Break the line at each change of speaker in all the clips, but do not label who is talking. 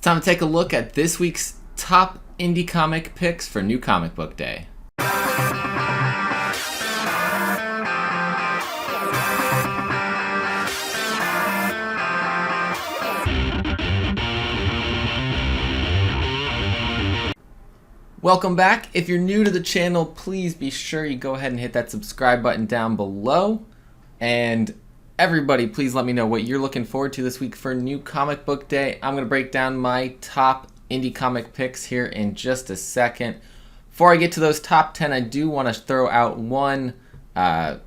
time to take a look at this week's top indie comic picks for New Comic Book Day. Welcome back. If you're new to the channel, please be sure you go ahead and hit that subscribe button down below. And everybody, please let me know what you're looking forward to this week for New Comic Book Day. I'm going to break down my top indie comic picks here in just a second. Before I get to those top 10, I do want to throw out one extra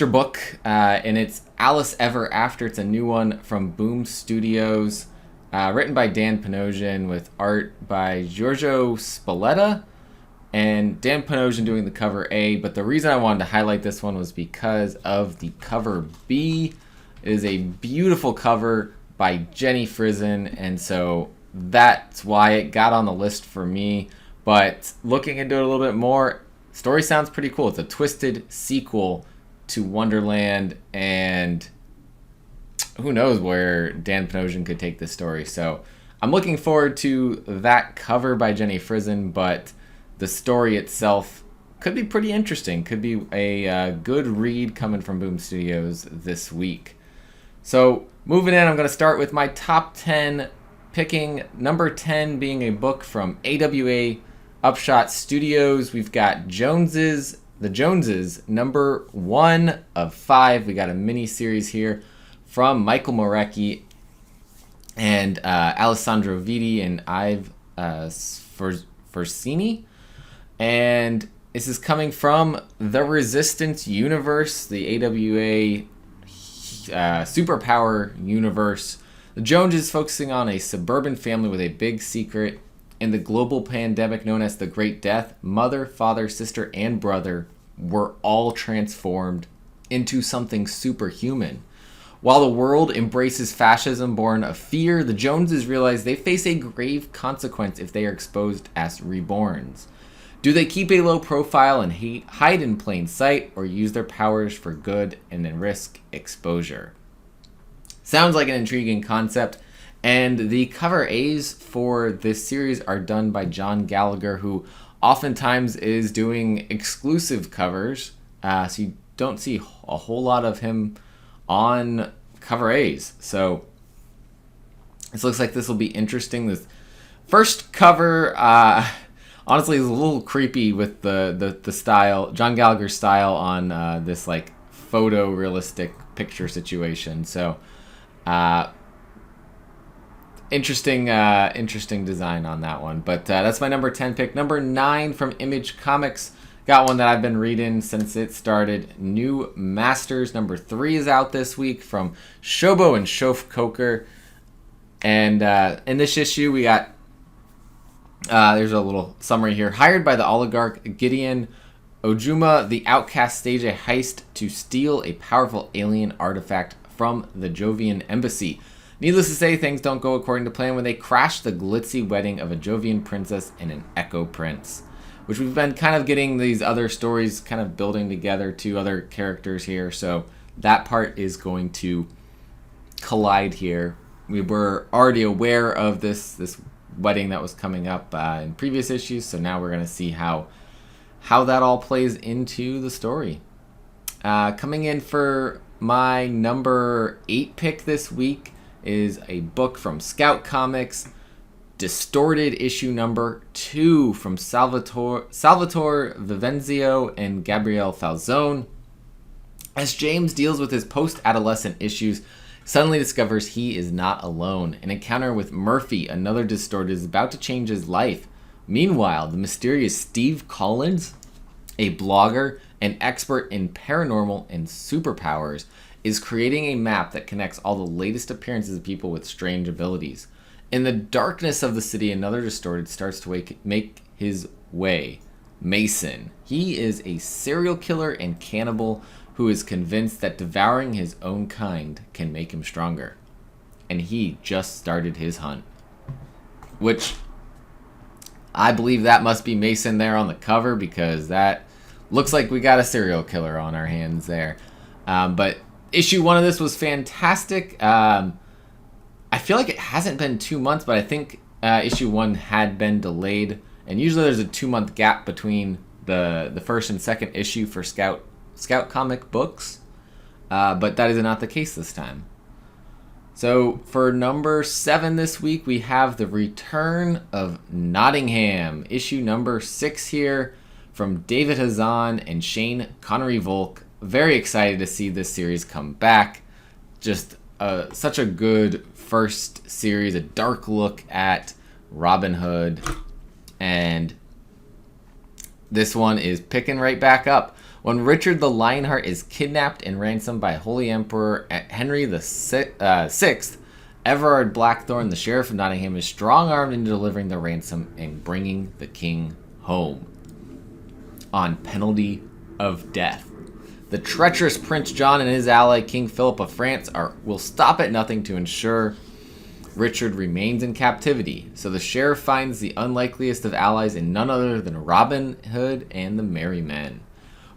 book, and it's Alice Ever After. It's a new one from Boom Studios. Written by Dan Panosian with art by Giorgio Spalletta and Dan Panosian doing the cover A. But the reason I wanted to highlight this one was because of the cover B. It is a beautiful cover by Jenny Frison, and so that's why it got on the list for me. But looking into it a little bit more, story sounds pretty cool. It's a twisted sequel to Wonderland, and who knows where Dan Panosian could take this story. So I'm looking forward to that cover by Jenny Frison, but the story itself could be pretty interesting. Could be a good read coming from Boom Studios this week. So moving in, I'm going to start with my top 10, picking number 10 being a book from AWA Upshot Studios. We've got The Joneses, number 1 of 5. We got a mini series here from Michael Morecki and Alessandro Vitti and Ive Forsini. And this is coming from the Resistance universe, the AWA superpower universe. The Joneses focusing on a suburban family with a big secret. In the global pandemic known as the Great Death, mother, father, sister, and brother were all transformed into something superhuman. While the world embraces fascism born of fear, the Joneses realize they face a grave consequence if they are exposed as reborns. Do they keep a low profile and hide in plain sight, or use their powers for good and then risk exposure? Sounds like an intriguing concept, and the cover A's for this series are done by John Gallagher, who oftentimes is doing exclusive covers, so you don't see a whole lot of him on cover A's. So this looks like this will be interesting. This first cover honestly is a little creepy with the style, John Gallagher's style on this like photorealistic picture situation. So interesting design on that one. But that's my number 10 pick. Number 9 from Image Comics. Got one that I've been reading since it started. New Masters, number 3 is out this week from Shobo and Shof Coker. And in this issue, we got, there's a little summary here. Hired by the oligarch Gideon Ojuma, the outcasts stage a heist to steal a powerful alien artifact from the Jovian embassy. Needless to say, things don't go according to plan when they crash the glitzy wedding of a Jovian princess and an Echo prince. Which we've been kind of getting these other stories kind of building together to other characters here. So that part is going to collide here. We were already aware of this wedding that was coming up in previous issues. So now we're going to see how that all plays into the story. Coming in for my number 8 pick this week is a book from Scout Comics. Distorted issue number 2 from Salvatore Vivenzio and Gabriele Falzone. As James deals with his post-adolescent issues, suddenly discovers he is not alone. An encounter with Murphy, another Distorted, is about to change his life. Meanwhile, the mysterious Steve Collins, a blogger and expert in paranormal and superpowers, is creating a map that connects all the latest appearances of people with strange abilities. In the darkness of the city, another Distorted starts to make his way. Mason. He is a serial killer and cannibal who is convinced that devouring his own kind can make him stronger. And he just started his hunt. Which, I believe that must be Mason there on the cover, because that looks like we got a serial killer on our hands there. But issue 1 of this was fantastic. I feel like it hasn't been 2 months, but I think issue 1 had been delayed. And usually there's a 2-month gap between the first and second issue for Scout comic books. But that is not the case this time. So for number 7 this week, we have the return of Nottingham. Issue number 6 here from David Hazan and Shane Connery-Volk. Very excited to see this series come back. Just such a good first series, a dark look at Robin Hood. And this one is picking right back up. When Richard the Lionheart is kidnapped and ransomed by Holy Emperor Henry VI, Everard Blackthorne, the Sheriff of Nottingham, is strong-armed into delivering the ransom and bringing the king home on penalty of death. The treacherous Prince John and his ally King Philip of France will stop at nothing to ensure Richard remains in captivity. So the sheriff finds the unlikeliest of allies in none other than Robin Hood and the Merry Men.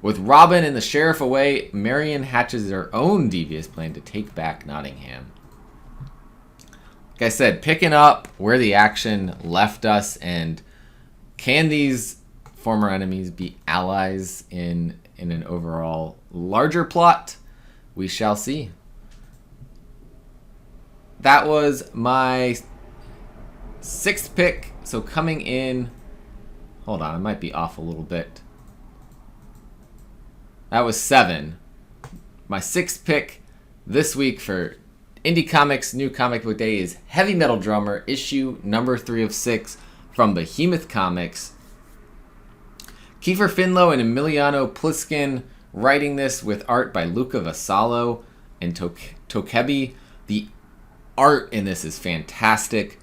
With Robin and the sheriff away, Marion hatches her own devious plan to take back Nottingham. Like I said, picking up where the action left us, and can these former enemies be allies in an overall larger plot? We shall see. That was my 6th pick. So coming in, hold on, I might be off a little bit. That was 7. My 6th pick this week for Indie Comics New Comic Book Day is Heavy Metal Drummer, issue number 3 of 6 from Behemoth Comics. Kiefer Finlow and Emiliano Pliskin writing this with art by Luca Vassallo and Tokebi. The art in this is fantastic.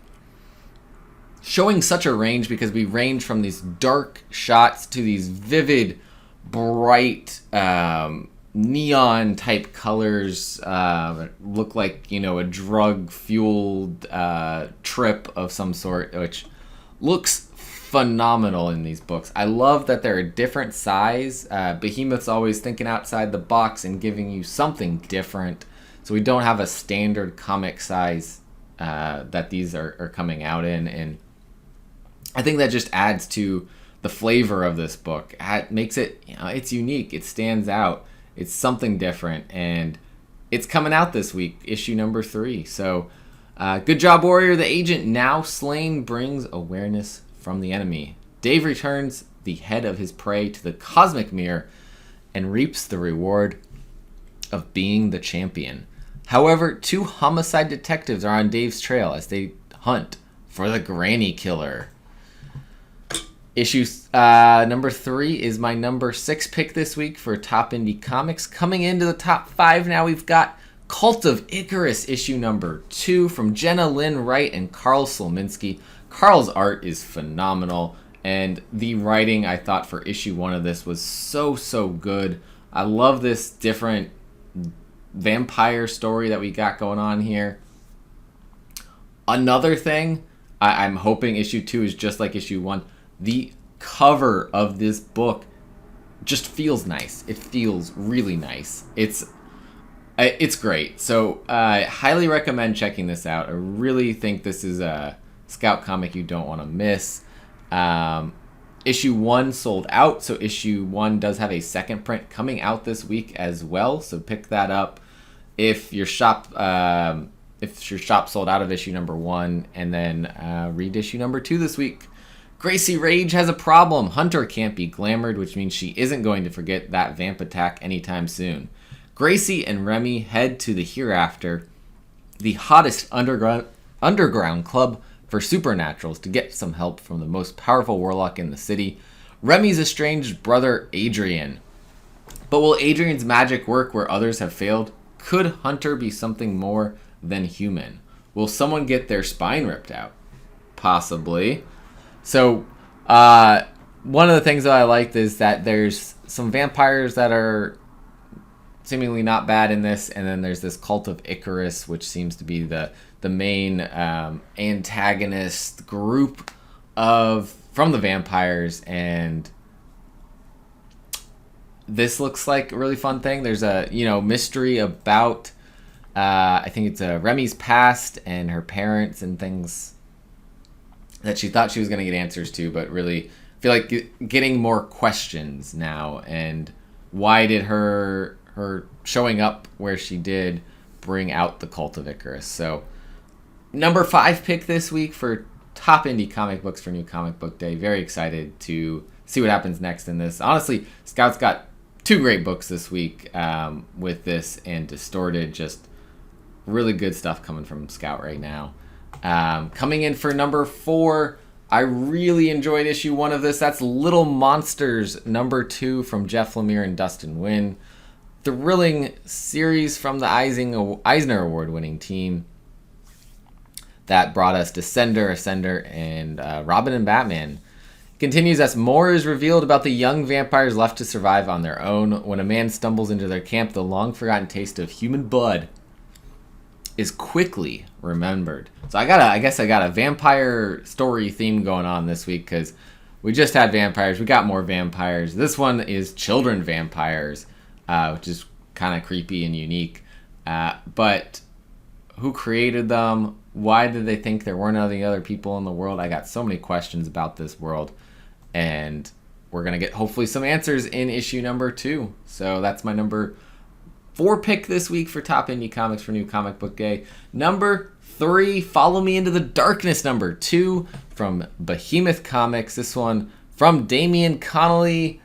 Showing such a range, because we range from these dark shots to these vivid, bright, neon type colors. Look like, a drug fueled trip of some sort, which looks phenomenal in these books. I love that they're a different size. Behemoth's always thinking outside the box and giving you something different. So we don't have a standard comic size that these are coming out in. And I think that just adds to the flavor of this book. It makes it, it's unique. It stands out. It's something different. And it's coming out this week, issue number 3. So good job, Warrior. The agent now slain brings awareness from the enemy. Dave returns the head of his prey to the cosmic mirror and reaps the reward of being the champion. However, 2 homicide detectives are on Dave's trail as they hunt for the Granny Killer. Issue number 3 is my number 6 pick this week for Top Indie Comics. Coming into the top 5 now, we've got Cult of Icarus, issue number 2 from Jenna Lynn Wright and Carl Slominski. Carl's art is phenomenal, and the writing, I thought, for issue 1 of this was so good. I love this different vampire story that we got going on here. Another thing, I'm hoping issue 2 is just like issue 1. The cover of this book just feels nice. It feels really nice. It's great. So I highly recommend checking this out. I really think this is a Scout comic you don't want to miss. Issue 1 sold out, so issue 1 does have a second print coming out this week as well. So pick that up if your shop sold out of issue number 1, and then read issue number 2 this week. Gracie Rage has a problem. Hunter can't be glamored, which means she isn't going to forget that vamp attack anytime soon. Gracie and Remy head to the Hereafter, the hottest underground club for supernaturals, to get some help from the most powerful warlock in the city, Remy's estranged brother Adrian. But will Adrian's magic work where others have failed? Could Hunter be something more than human? Will someone get their spine ripped out? Possibly. So, one of the things that I liked is that there's some vampires that are seemingly not bad in this, and then there's this Cult of Icarus, which seems to be the main antagonist group from the vampires, and this looks like a really fun thing. There's a mystery about I think it's Remy's past and her parents and things that she thought she was going to get answers to, but really feel like getting more questions now. And why did her showing up where she did bring out the cult of Icarus? So number 5 pick this week for top indie comic books for New Comic Book Day. Very excited to see what happens next in this. Honestly, Scout's got 2 great books this week with this and Distorted. Just really good stuff coming from Scout right now. Coming in for number 4, I really enjoyed issue 1 of this. That's Little Monsters number 2 from Jeff Lemire and Dustin Nguyen. Thrilling series from the Eisner Award-winning team that brought us Descender, Ascender, and Robin and Batman. Continues as more is revealed about the young vampires left to survive on their own. When a man stumbles into their camp, the long-forgotten taste of human blood is quickly remembered. So I guess I got a vampire story theme going on this week because we just had vampires. We got more vampires. This one is children vampires, which is kind of creepy and unique. But who created them? Why did they think there weren't any other people in the world? I got so many questions about this world, and we're going to get hopefully some answers in issue number 2. So that's my number 4 pick this week for top indie comics for New Comic Book Day. Number 3, Follow Me Into the Darkness number 2 from Behemoth Comics. This one from Damian Connolly,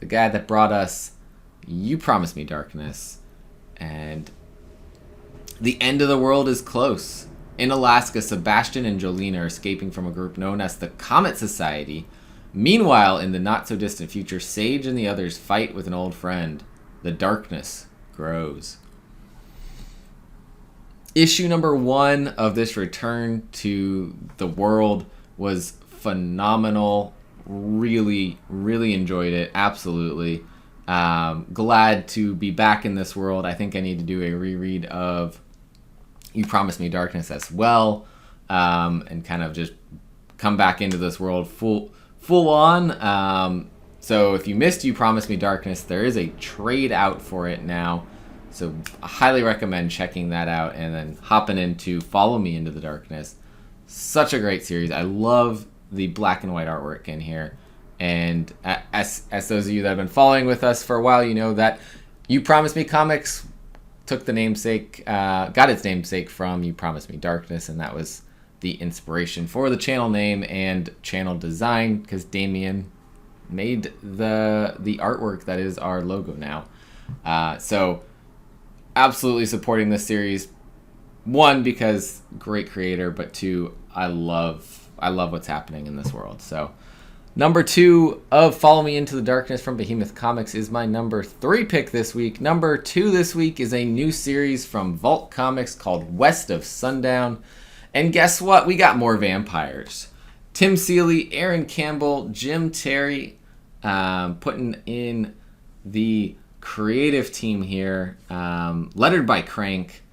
the guy that brought us You Promised Me Darkness. And the end of the world is close. In Alaska, Sebastian and Jolene are escaping from a group known as the Comet Society. Meanwhile, in the not-so-distant future, Sage and the others fight with an old friend. The darkness grows. Issue number 1 of this return to the world was phenomenal. Really, really enjoyed it. Absolutely. Glad to be back in this world. I think I need to do a reread of You Promised Me Darkness as well, and kind of just come back into this world full on. So if you missed You Promised Me Darkness, there is a trade out for it now. So I highly recommend checking that out and then hopping into Follow Me Into the Darkness. Such a great series. I love the black and white artwork in here. And as those of you that have been following with us for a while, you know that You Promised Me Comics took the namesake, got its namesake from You Promised Me Darkness, and that was the inspiration for the channel name and channel design, because Damien made the artwork that is our logo now. So absolutely supporting this series. 1, because great creator, but 2, I love what's happening in this world. So number 2 of Follow Me Into the Darkness from Behemoth Comics is my number 3 pick this week. Number 2 this week is a new series from Vault Comics called West of Sundown. And guess what? We got more vampires. Tim Seeley, Aaron Campbell, Jim Terry, putting in the creative team here, lettered by Crank.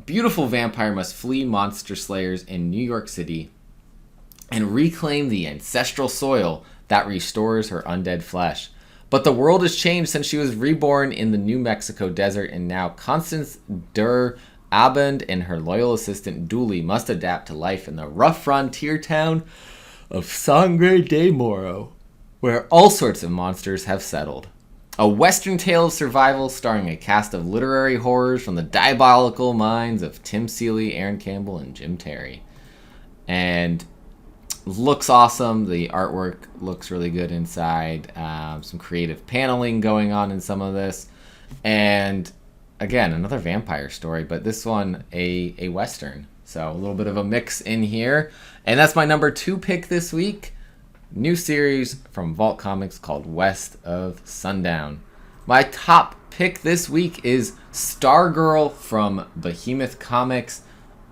Beautiful vampire must flee monster slayers in New York City and reclaim the ancestral soil that restores her undead flesh. But the world has changed since she was reborn in the New Mexico desert, and now Constance Durr Abend and her loyal assistant Dooley must adapt to life in the rough frontier town of Sangre de Moro, where all sorts of monsters have settled. A western tale of survival starring a cast of literary horrors from the diabolical minds of Tim Seeley, Aaron Campbell, and Jim Terry. And looks awesome. The artwork looks really good inside. Some creative paneling going on in some of this. And again, another vampire story, but this one a western. So a little bit of a mix in here. And that's my number 2 pick this week. New series from Vault Comics called West of Sundown. My top pick this week is Stargirl from Behemoth Comics.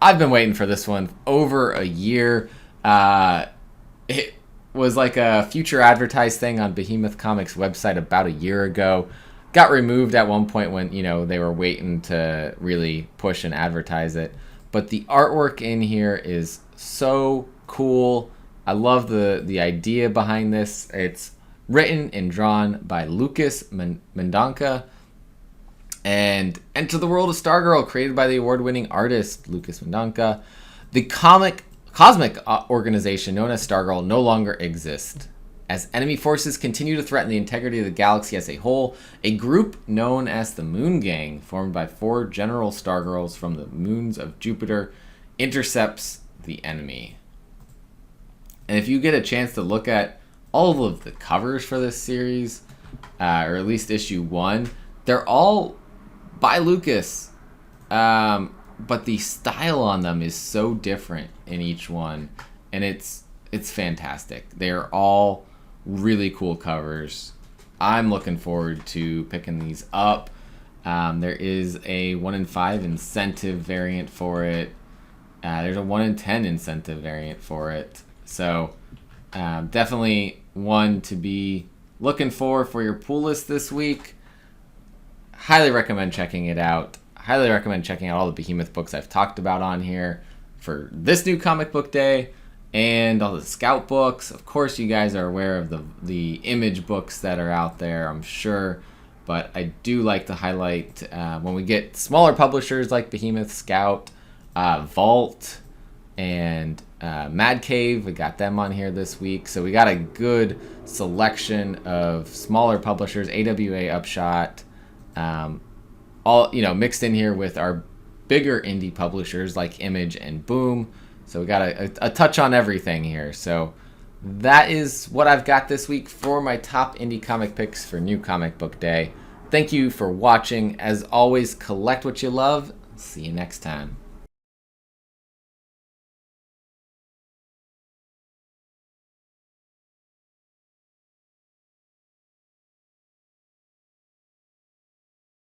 I've been waiting for this one over a year. It was like a future advertised thing on Behemoth Comics website about a year ago. Got removed at one point when, they were waiting to really push and advertise it. But the artwork in here is so cool. I love the idea behind this. It's written and drawn by Lucas Mendonca. And Enter the World of Stargirl, created by the award-winning artist Lucas Mendonca. The cosmic organization known as Stargirl no longer exists. As enemy forces continue to threaten the integrity of the galaxy as a whole, a group known as the Moon Gang, formed by 4 General Stargirls from the moons of Jupiter, intercepts the enemy. And if you get a chance to look at all of the covers for this series, or at least issue 1, they're all by Lucas, but the style on them is so different in each one, and it's fantastic. They're all really cool covers. I'm looking forward to picking these up. There is a 1 in 5 incentive variant for it. There's a 1 in 10 incentive variant for it. So definitely one to be looking for your pool list this week. Highly recommend checking it out. Highly recommend checking out all the Behemoth books I've talked about on here for this new comic book day, and all the Scout books. Of course, you guys are aware of the Image books that are out there, I'm sure. But I do like to highlight when we get smaller publishers like Behemoth, Scout, Vault, and Mad Cave. We got them on here this week. So we got a good selection of smaller publishers, AWA, Upshot, all mixed in here with our bigger indie publishers like Image and Boom. So we got a touch on everything here. So that is what I've got this week for my top indie comic picks for New Comic Book Day. Thank you for watching. As always, collect what you love. See you next time.